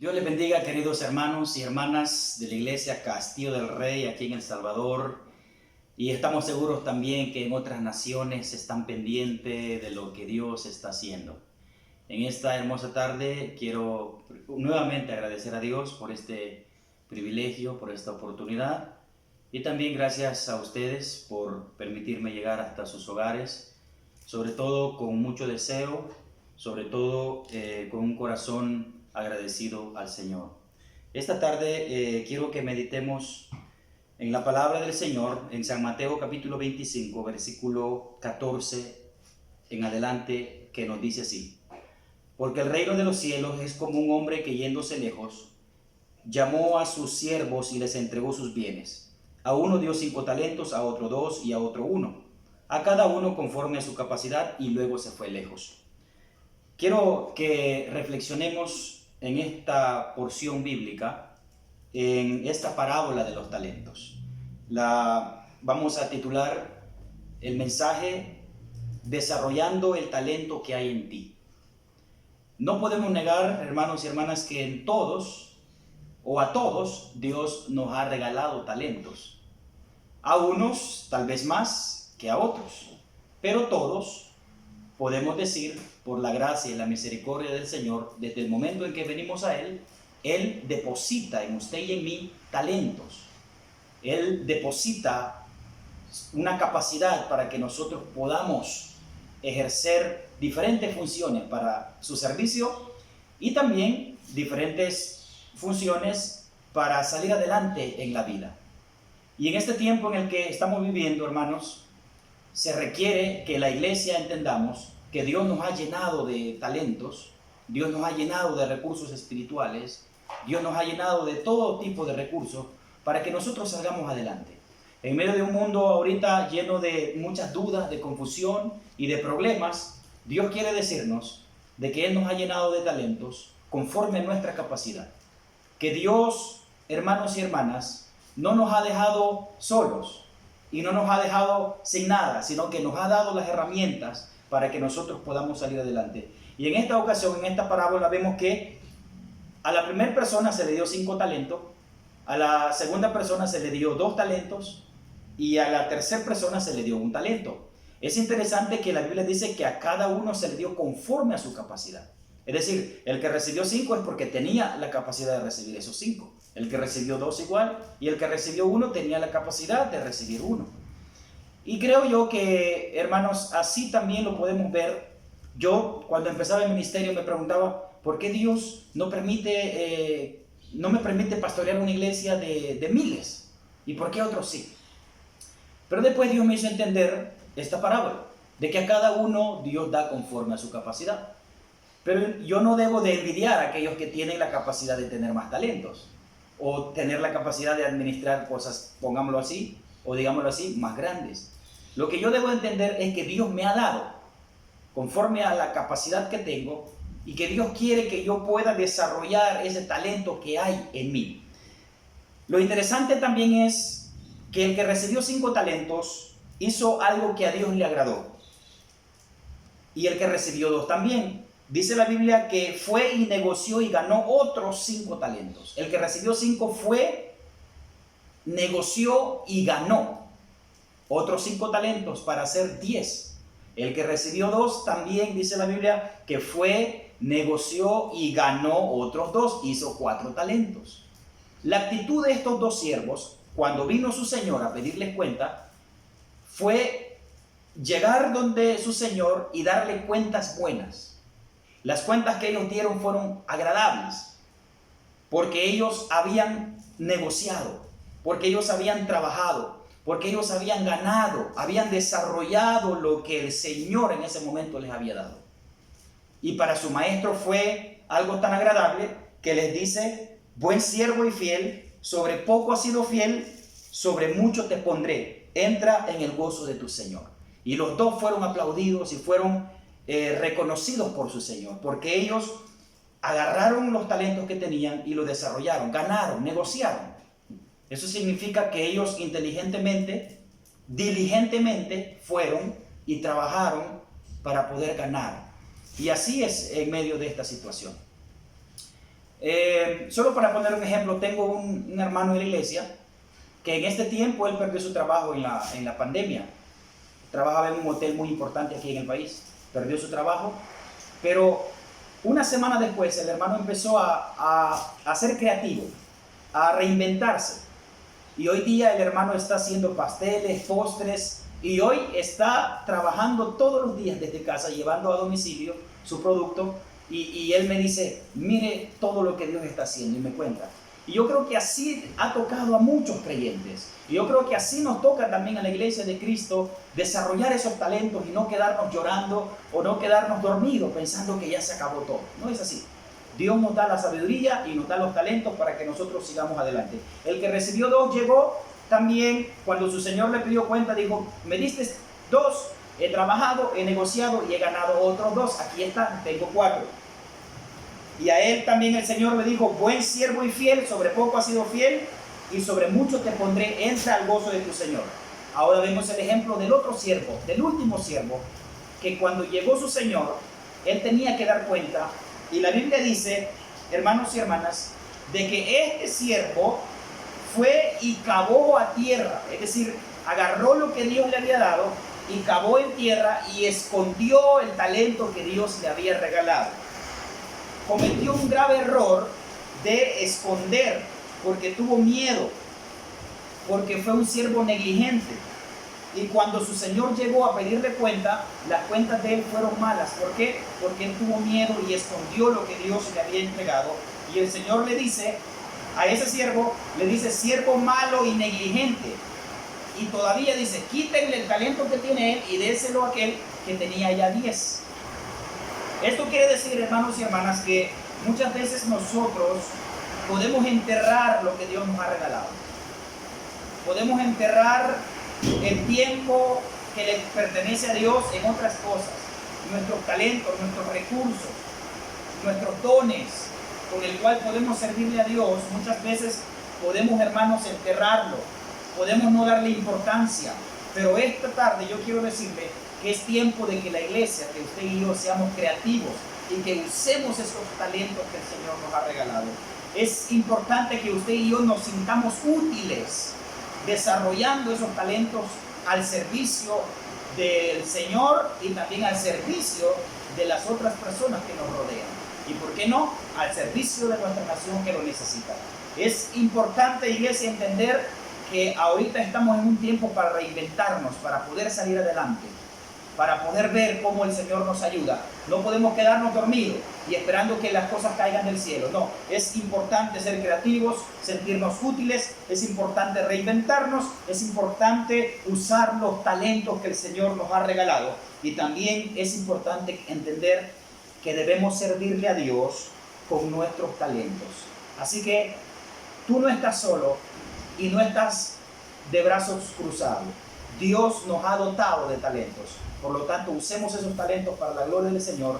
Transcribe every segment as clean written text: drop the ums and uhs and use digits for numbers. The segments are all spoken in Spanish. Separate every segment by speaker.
Speaker 1: Dios les bendiga, queridos hermanos y hermanas de la iglesia Castillo del Rey aquí en El Salvador. Y estamos seguros también que en otras naciones están pendientes de lo que Dios está haciendo. En esta hermosa tarde quiero nuevamente agradecer a Dios por este privilegio, por esta oportunidad. Y también gracias a ustedes por permitirme llegar hasta sus hogares, sobre todo con mucho deseo, sobre todo con un corazón agradecido al Señor. Esta tarde quiero que meditemos en la palabra del Señor en San Mateo capítulo 25, versículo 14 en adelante, que nos dice así: porque el reino de los cielos es como un hombre que, yéndose lejos, llamó a sus siervos y les entregó sus bienes. A uno dio 5 talentos, a otro 2 y a otro 1, a cada uno conforme a su capacidad, y luego se fue lejos. Quiero que reflexionemos en esta porción bíblica, en esta parábola de los talentos. La vamos a titular el mensaje: desarrollando el talento que hay en ti. No podemos negar, hermanos y hermanas, que en todos o a todos Dios nos ha regalado talentos. A unos tal vez más que a otros, pero todos podemos decir, por la gracia y la misericordia del Señor, desde el momento en que venimos a Él, Él deposita en usted y en mí talentos. Él deposita una capacidad para que nosotros podamos ejercer diferentes funciones para su servicio y también diferentes funciones para salir adelante en la vida. Y en este tiempo en el que estamos viviendo, hermanos, se requiere que la iglesia entendamos que Dios nos ha llenado de talentos, Dios nos ha llenado de recursos espirituales, Dios nos ha llenado de todo tipo de recursos para que nosotros salgamos adelante. En medio de un mundo ahorita lleno de muchas dudas, de confusión y de problemas, Dios quiere decirnos de que Él nos ha llenado de talentos conforme a nuestra capacidad. Que Dios, hermanos y hermanas, no nos ha dejado solos y no nos ha dejado sin nada, sino que nos ha dado las herramientas para que nosotros podamos salir adelante. Y en esta ocasión, en esta parábola, vemos que a la primera persona se le dio 5 talentos, a la segunda persona se le dio 2 talentos y a la tercera persona se le dio 1 talento. Es interesante que la Biblia dice que a cada uno se le dio conforme a su capacidad. Es decir, el que recibió 5 es porque tenía la capacidad de recibir esos 5. El que recibió 2 igual, y el que recibió 1 tenía la capacidad de recibir 1. Y creo yo que, hermanos, así también lo podemos ver. Yo, cuando empezaba el ministerio, me preguntaba, ¿por qué Dios no me permite pastorear una iglesia de miles? ¿Y por qué otros sí? Pero después Dios me hizo entender esta parábola, de que a cada uno Dios da conforme a su capacidad. Pero yo no debo de envidiar a aquellos que tienen la capacidad de tener más talentos, o tener la capacidad de administrar cosas, pongámoslo así, o digámoslo así, más grandes. Lo que yo debo entender es que Dios me ha dado conforme a la capacidad que tengo, y que Dios quiere que yo pueda desarrollar ese talento que hay en mí. Lo interesante también es que el que recibió 5 talentos hizo algo que a Dios le agradó, y el que recibió 2 también. Dice la Biblia que fue y negoció y ganó otros 5 talentos. El que recibió 5 fue, negoció y ganó otros 5 talentos para hacer 10. El que recibió 2 también, dice la Biblia, que fue, negoció y ganó otros 2, hizo 4 talentos. La actitud de estos 2 siervos, cuando vino su señor a pedirles cuenta, fue llegar donde su señor y darle cuentas buenas. Las cuentas que ellos dieron fueron agradables, porque ellos habían negociado, porque ellos habían trabajado, porque ellos habían ganado, habían desarrollado lo que el Señor en ese momento les había dado. Y para su maestro fue algo tan agradable que les dice: buen siervo y fiel, sobre poco has sido fiel, sobre mucho te pondré, entra en el gozo de tu Señor. Y los 2 fueron aplaudidos y fueron reconocidos por su Señor, porque ellos agarraron los talentos que tenían y los desarrollaron, ganaron, negociaron. Eso significa que ellos inteligentemente, diligentemente fueron y trabajaron para poder ganar. Y así es en medio de esta situación. Solo para poner un ejemplo, tengo un hermano en la iglesia que en este tiempo él perdió su trabajo en la pandemia. Trabajaba en un hotel muy importante aquí en el país. Perdió su trabajo, pero una semana después el hermano empezó a ser creativo, a reinventarse. Y hoy día el hermano está haciendo pasteles, postres, y hoy está trabajando todos los días desde casa, llevando a domicilio su producto. Y él me dice, mire todo lo que Dios está haciendo, y me cuenta. Y yo creo que así ha tocado a muchos creyentes. Y yo creo que así nos toca también a la iglesia de Cristo desarrollar esos talentos y no quedarnos llorando o no quedarnos dormidos pensando que ya se acabó todo. No es así. Dios nos da la sabiduría y nos da los talentos para que nosotros sigamos adelante. El que recibió 2 llegó también, cuando su Señor le pidió cuenta, dijo, me diste 2, he trabajado, he negociado y he ganado otros 2. Aquí están, tengo 4. Y a él también el Señor le dijo, buen siervo y fiel, sobre poco has sido fiel y sobre mucho te pondré, entra al gozo de tu Señor. Ahora vemos el ejemplo del otro siervo, del último siervo, que cuando llegó su Señor, él tenía que dar cuenta. Y la Biblia dice, hermanos y hermanas, de que este siervo fue y cavó a tierra, es decir, agarró lo que Dios le había dado y cavó en tierra y escondió el talento que Dios le había regalado. Cometió un grave error de esconder porque tuvo miedo, porque fue un siervo negligente. Y cuando su Señor llegó a pedirle cuenta, las cuentas de él fueron malas. ¿Por qué? Porque él tuvo miedo y escondió lo que Dios le había entregado. Y el Señor le dice a ese siervo, le dice, siervo malo y negligente. Y todavía dice, quítenle el talento que tiene él y déselo a aquel que tenía ya 10. Esto quiere decir, hermanos y hermanas, que muchas veces nosotros podemos enterrar lo que Dios nos ha regalado. Podemos enterrar el tiempo que le pertenece a Dios en otras cosas. Nuestros talentos, nuestros recursos, nuestros dones, con el cual podemos servirle a Dios. Muchas veces podemos, hermanos, enterrarlo. Podemos no darle importancia. Pero esta tarde yo quiero decirle que es tiempo de que la iglesia, que usted y yo seamos creativos y que usemos esos talentos que el Señor nos ha regalado. Es importante que usted y yo nos sintamos útiles desarrollando esos talentos al servicio del Señor y también al servicio de las otras personas que nos rodean. Y por qué no, al servicio de nuestra nación que lo necesita. Es importante, iglesia, entender que ahorita estamos en un tiempo para reinventarnos, para poder salir adelante, para poder ver cómo el Señor nos ayuda. No podemos quedarnos dormidos y esperando que las cosas caigan del cielo. No, es importante ser creativos, sentirnos útiles, es importante reinventarnos, es importante usar los talentos que el Señor nos ha regalado. Y también es importante entender que debemos servirle a Dios con nuestros talentos. Así que tú no estás solo y no estás de brazos cruzados. Dios nos ha dotado de talentos. Por lo tanto, usemos esos talentos para la gloria del Señor,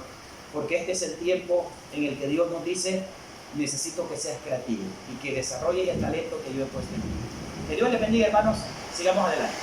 Speaker 1: porque este es el tiempo en el que Dios nos dice, necesito que seas creativo y que desarrolles el talento que yo he puesto en ti. Que Dios les bendiga, hermanos. Sigamos adelante.